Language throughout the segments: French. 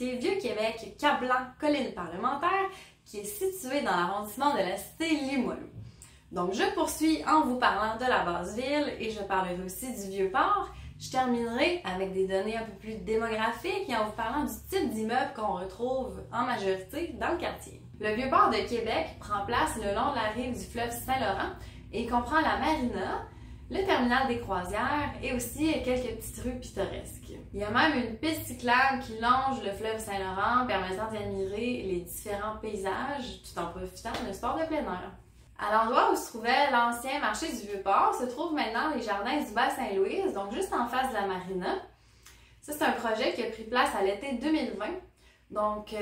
quartier Vieux-Québec, Cap-Blanc, colline parlementaire, qui est situé dans l'arrondissement de la cité Limoilou. Donc, je poursuis en vous parlant de la Basse-Ville et je parlerai aussi du Vieux-Port. Je terminerai avec des données un peu plus démographiques et en vous parlant du type d'immeuble qu'on retrouve en majorité dans le quartier. Le Vieux-Port de Québec prend place le long de la rive du fleuve Saint-Laurent et comprend la marina, le terminal des croisières et aussi quelques petites rues pittoresques. Il y a même une piste cyclable qui longe le fleuve Saint-Laurent, permettant d'admirer les différents paysages tout en profitant d'un sport de plein air. À l'endroit où se trouvait l'ancien marché du Vieux-Port se trouvent maintenant les jardins du Bas-Saint-Louis, donc juste en face de la marina. Ça, c'est un projet qui a pris place à l'été 2020. Donc,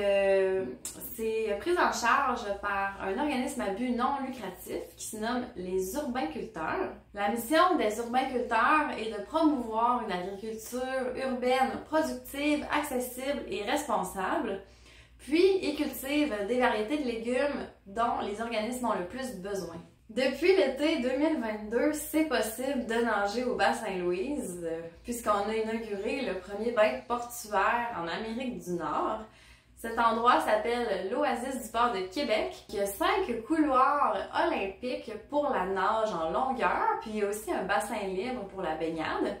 c'est pris en charge par un organisme à but non lucratif qui se nomme les Urbainculteurs. La mission des Urbainculteurs est de promouvoir une agriculture urbaine productive, accessible et responsable, puis ils cultivent des variétés de légumes dont les organismes ont le plus besoin. Depuis l'été 2022, c'est possible de nager au Bas-Saint-Louis, puisqu'on a inauguré le premier bain portuaire en Amérique du Nord. Cet endroit s'appelle l'Oasis du port de Québec, qui a 5 couloirs olympiques pour la nage en longueur, puis il y a aussi un bassin libre pour la baignade.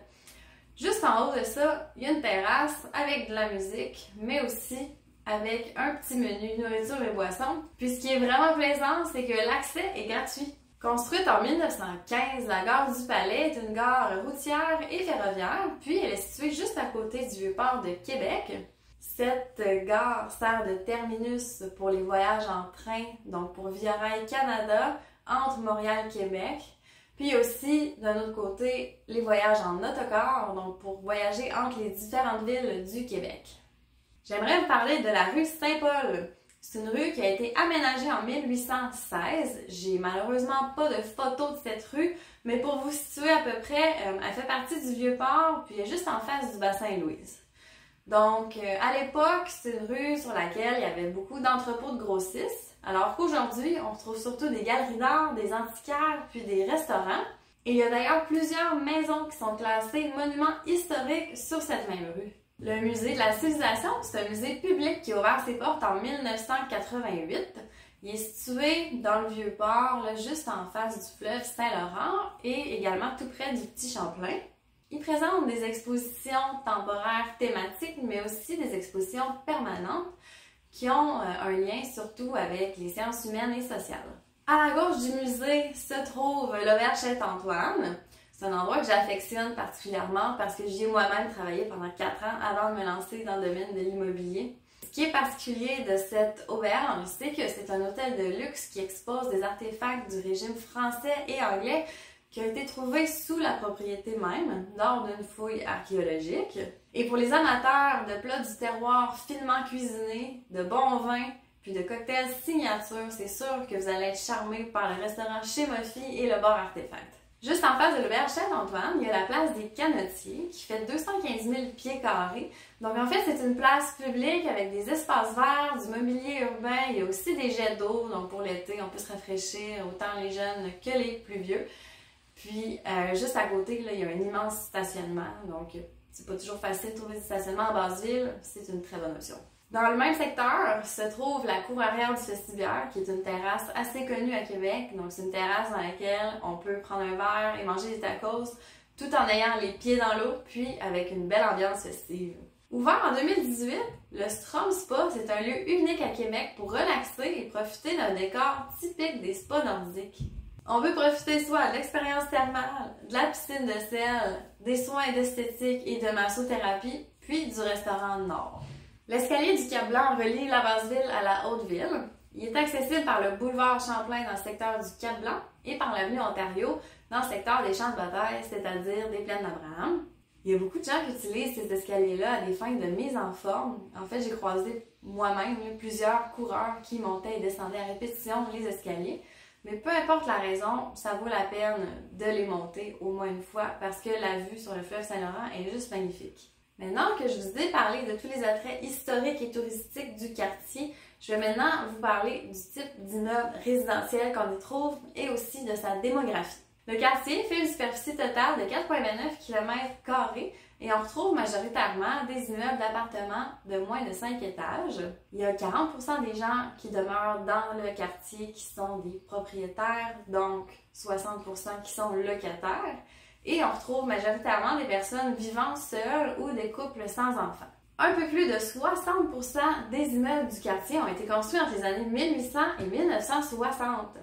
Juste en haut de ça, il y a une terrasse avec de la musique, mais aussi avec un petit menu nourriture et boissons. Puis ce qui est vraiment plaisant, c'est que l'accès est gratuit. Construite en 1915, la gare du Palais est une gare routière et ferroviaire, puis elle est située juste à côté du Vieux-Port de Québec. Cette gare sert de terminus pour les voyages en train, donc pour Via Rail Canada, entre Montréal et Québec. Puis aussi, d'un autre côté, les voyages en autocar, donc pour voyager entre les différentes villes du Québec. J'aimerais vous parler de la rue Saint-Paul. C'est une rue qui a été aménagée en 1816. J'ai malheureusement pas de photo de cette rue, mais pour vous situer à peu près, elle fait partie du Vieux-Port, puis elle est juste en face du Bas-Saint-Louis. Donc, à l'époque, c'est une rue sur laquelle il y avait beaucoup d'entrepôts de grossistes, alors qu'aujourd'hui, on retrouve surtout des galeries d'art, des antiquaires, puis des restaurants. Et il y a d'ailleurs plusieurs maisons qui sont classées monuments historiques sur cette même rue. Le musée de la civilisation, c'est un musée public qui a ouvert ses portes en 1988. Il est situé dans le Vieux-Port, juste en face du fleuve Saint-Laurent et également tout près du Petit Champlain. Il présente des expositions temporaires thématiques, mais aussi des expositions permanentes qui ont un lien surtout avec les sciences humaines et sociales. À la gauche du musée se trouve l'auberge Saint-Antoine. C'est un endroit que j'affectionne particulièrement parce que j'y ai moi-même travaillé pendant 4 ans avant de me lancer dans le domaine de l'immobilier. Ce qui est particulier de cette auberge, c'est que c'est un hôtel de luxe qui expose des artefacts du régime français et anglais qui ont été trouvés sous la propriété même lors d'une fouille archéologique. Et pour les amateurs de plats du terroir finement cuisinés, de bons vins, puis de cocktails signature, c'est sûr que vous allez être charmés par le restaurant Chez Mofi et le bar Artefact. Juste en face de l'auberge Saint-Antoine, il y a la place des Canotiers qui fait 215 000 pieds carrés. Donc en fait, c'est une place publique avec des espaces verts, du mobilier urbain. Il y a aussi des jets d'eau, donc pour l'été, on peut se rafraîchir, autant les jeunes que les plus vieux. Puis juste à côté, là, il y a un immense stationnement, donc c'est pas toujours facile de trouver du stationnement en Basse-Ville, c'est une très bonne option. Dans le même secteur se trouve la cour arrière du Vestibuaire, qui est une terrasse assez connue à Québec. Donc, c'est une terrasse dans laquelle on peut prendre un verre et manger des tacos tout en ayant les pieds dans l'eau, puis avec une belle ambiance festive. Ouvert en 2018, le Strom Spa, c'est un lieu unique à Québec pour relaxer et profiter d'un décor typique des spas nordiques. On peut profiter soit de l'expérience thermale, de la piscine de sel, des soins d'esthétique et de massothérapie, puis du restaurant Nord. L'escalier du Cap-Blanc relie la Basse-Ville à la Haute-Ville. Il est accessible par le boulevard Champlain dans le secteur du Cap-Blanc et par l'avenue Ontario dans le secteur des champs de bataille, c'est-à-dire des plaines d'Abraham. Il y a beaucoup de gens qui utilisent ces escaliers-là à des fins de mise en forme. En fait, j'ai croisé moi-même plusieurs coureurs qui montaient et descendaient à répétition les escaliers. Mais peu importe la raison, ça vaut la peine de les monter au moins une fois parce que la vue sur le fleuve Saint-Laurent est juste magnifique. Maintenant que je vous ai parlé de tous les attraits historiques et touristiques du quartier, je vais maintenant vous parler du type d'immeuble résidentiel qu'on y trouve et aussi de sa démographie. Le quartier fait une superficie totale de 4,9 km² Et on retrouve majoritairement des immeubles d'appartements de moins de 5 étages. Il y a 40% des gens qui demeurent dans le quartier qui sont des propriétaires, donc 60% qui sont locataires. Et on retrouve majoritairement des personnes vivant seules ou des couples sans enfants. Un peu plus de 60% des immeubles du quartier ont été construits entre les années 1800 et 1960.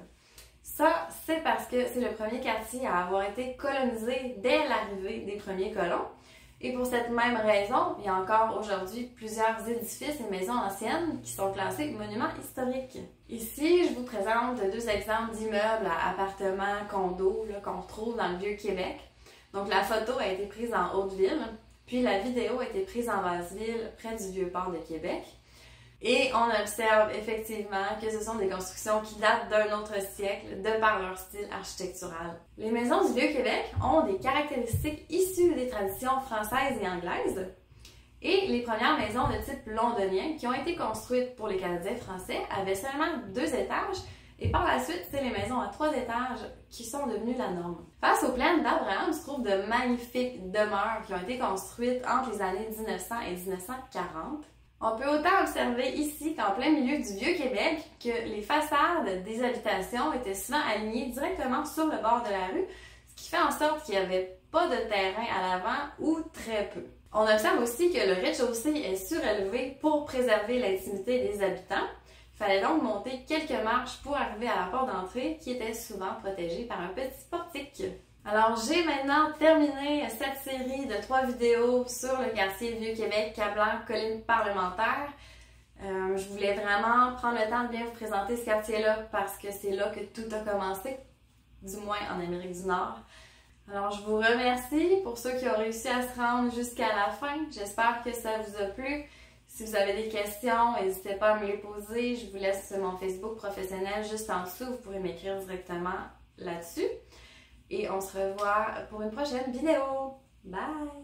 Ça, c'est parce que c'est le premier quartier à avoir été colonisé dès l'arrivée des premiers colons. Et pour cette même raison, il y a encore aujourd'hui plusieurs édifices et maisons anciennes qui sont classés monuments historiques. Ici, je vous présente deux exemples d'immeubles à appartements, condos qu'on retrouve dans le Vieux-Québec. Donc la photo a été prise en Haute-Ville, puis la vidéo a été prise en Basse-Ville, près du Vieux-Port de Québec. Et on observe effectivement que ce sont des constructions qui datent d'un autre siècle de par leur style architectural. Les maisons du Vieux-Québec ont des caractéristiques issues des traditions françaises et anglaises. Et les premières maisons de type londonien qui ont été construites pour les Canadiens français avaient seulement 2 étages et par la suite, c'est les maisons à 3 étages qui sont devenues la norme. Face aux plaines d'Abraham se trouvent de magnifiques demeures qui ont été construites entre les années 1900 et 1940. On peut autant observer ici qu'en plein milieu du Vieux-Québec que les façades des habitations étaient souvent alignées directement sur le bord de la rue, ce qui fait en sorte qu'il n'y avait pas de terrain à l'avant ou très peu. On observe aussi que le rez-de-chaussée est surélevé pour préserver l'intimité des habitants. Il fallait donc monter quelques marches pour arriver à la porte d'entrée qui était souvent protégée par un petit portique. Alors, j'ai maintenant terminé cette série de 3 vidéos sur le quartier Vieux-Québec, Cap-Blanc, colline parlementaire. Je voulais vraiment prendre le temps de bien vous présenter ce quartier-là parce que c'est là que tout a commencé, du moins en Amérique du Nord. Alors, je vous remercie pour ceux qui ont réussi à se rendre jusqu'à la fin. J'espère que ça vous a plu. Si vous avez des questions, n'hésitez pas à me les poser. Je vous laisse mon Facebook professionnel juste en dessous. Vous pourrez m'écrire directement là-dessus. Et on se revoit pour une prochaine vidéo. Bye!